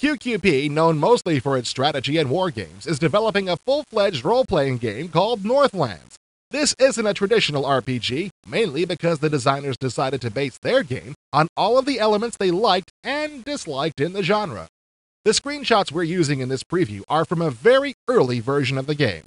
QQP, known mostly for its strategy and war games, is developing a full-fledged role-playing game called Northlands. This isn't a traditional RPG, mainly because the designers decided to base their game on all of the elements they liked and disliked in the genre. The screenshots we're using in this preview are from a very early version of the game.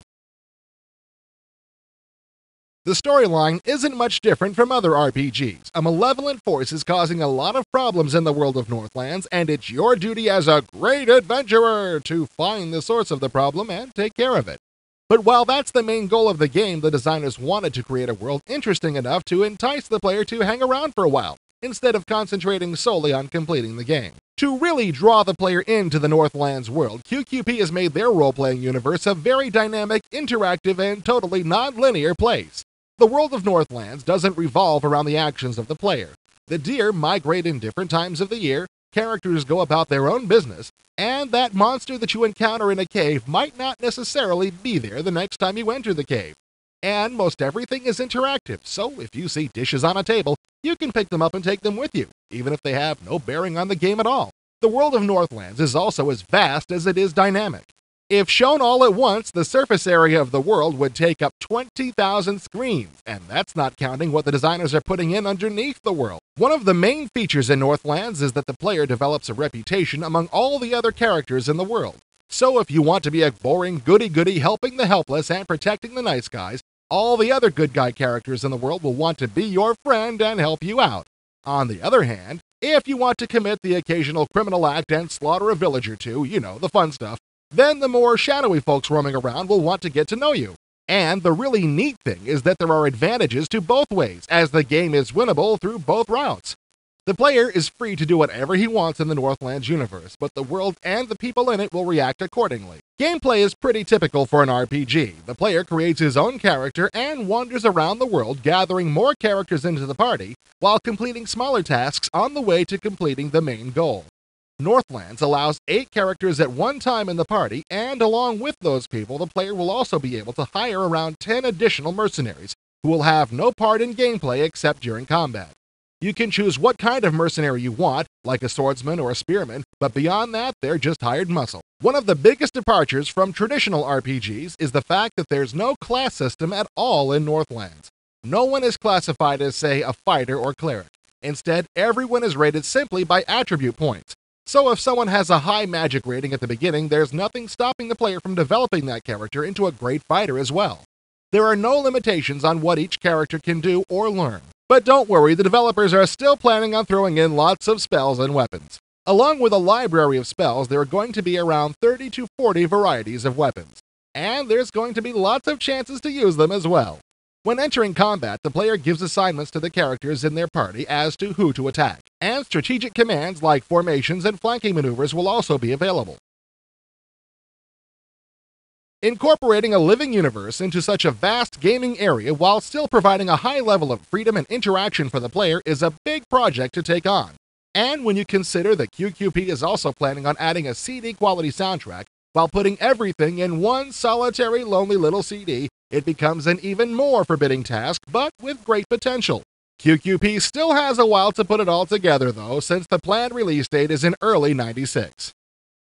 The storyline isn't much different from other RPGs. A malevolent force is causing a lot of problems in the world of Northlands, and it's your duty as a great adventurer to find the source of the problem and take care of it. But while that's the main goal of the game, the designers wanted to create a world interesting enough to entice the player to hang around for a while, instead of concentrating solely on completing the game. To really draw the player into the Northlands world, QQP has made their role-playing universe a very dynamic, interactive, and totally non-linear place. The world of Northlands doesn't revolve around the actions of the player. The deer migrate in different times of the year, characters go about their own business, and that monster that you encounter in a cave might not necessarily be there the next time you enter the cave. And most everything is interactive, so if you see dishes on a table, you can pick them up and take them with you, even if they have no bearing on the game at all. The world of Northlands is also as vast as it is dynamic. If shown all at once, the surface area of the world would take up 20,000 screens, and that's not counting what the designers are putting in underneath the world. One of the main features in Northlands is that the player develops a reputation among all the other characters in the world. So if you want to be a boring goody-goody helping the helpless and protecting the nice guys, all the other good guy characters in the world will want to be your friend and help you out. On the other hand, if you want to commit the occasional criminal act and slaughter a village or two, you know, the fun stuff, then the more shadowy folks roaming around will want to get to know you. And the really neat thing is that there are advantages to both ways, as the game is winnable through both routes. The player is free to do whatever he wants in the Northlands universe, but the world and the people in it will react accordingly. Gameplay is pretty typical for an RPG. The player creates his own character and wanders around the world, gathering more characters into the party, while completing smaller tasks on the way to completing the main goal. Northlands allows 8 characters at one time in the party, and along with those people, the player will also be able to hire around 10 additional mercenaries, who will have no part in gameplay except during combat. You can choose what kind of mercenary you want, like a swordsman or a spearman, but beyond that, they're just hired muscle. One of the biggest departures from traditional RPGs is the fact that there's no class system at all in Northlands. No one is classified as, say, a fighter or cleric. Instead, everyone is rated simply by attribute points. So if someone has a high magic rating at the beginning, there's nothing stopping the player from developing that character into a great fighter as well. There are no limitations on what each character can do or learn. But don't worry, the developers are still planning on throwing in lots of spells and weapons. Along with a library of spells, there are going to be around 30 to 40 varieties of weapons. And there's going to be lots of chances to use them as well. When entering combat, the player gives assignments to the characters in their party as to who to attack, and strategic commands like formations and flanking maneuvers will also be available. Incorporating a living universe into such a vast gaming area while still providing a high level of freedom and interaction for the player is a big project to take on. And when you consider that QQP is also planning on adding a CD-quality soundtrack while putting everything in one solitary lonely little CD, it becomes an even more forbidding task, but with great potential. QQP still has a while to put it all together though, since the planned release date is in early '96.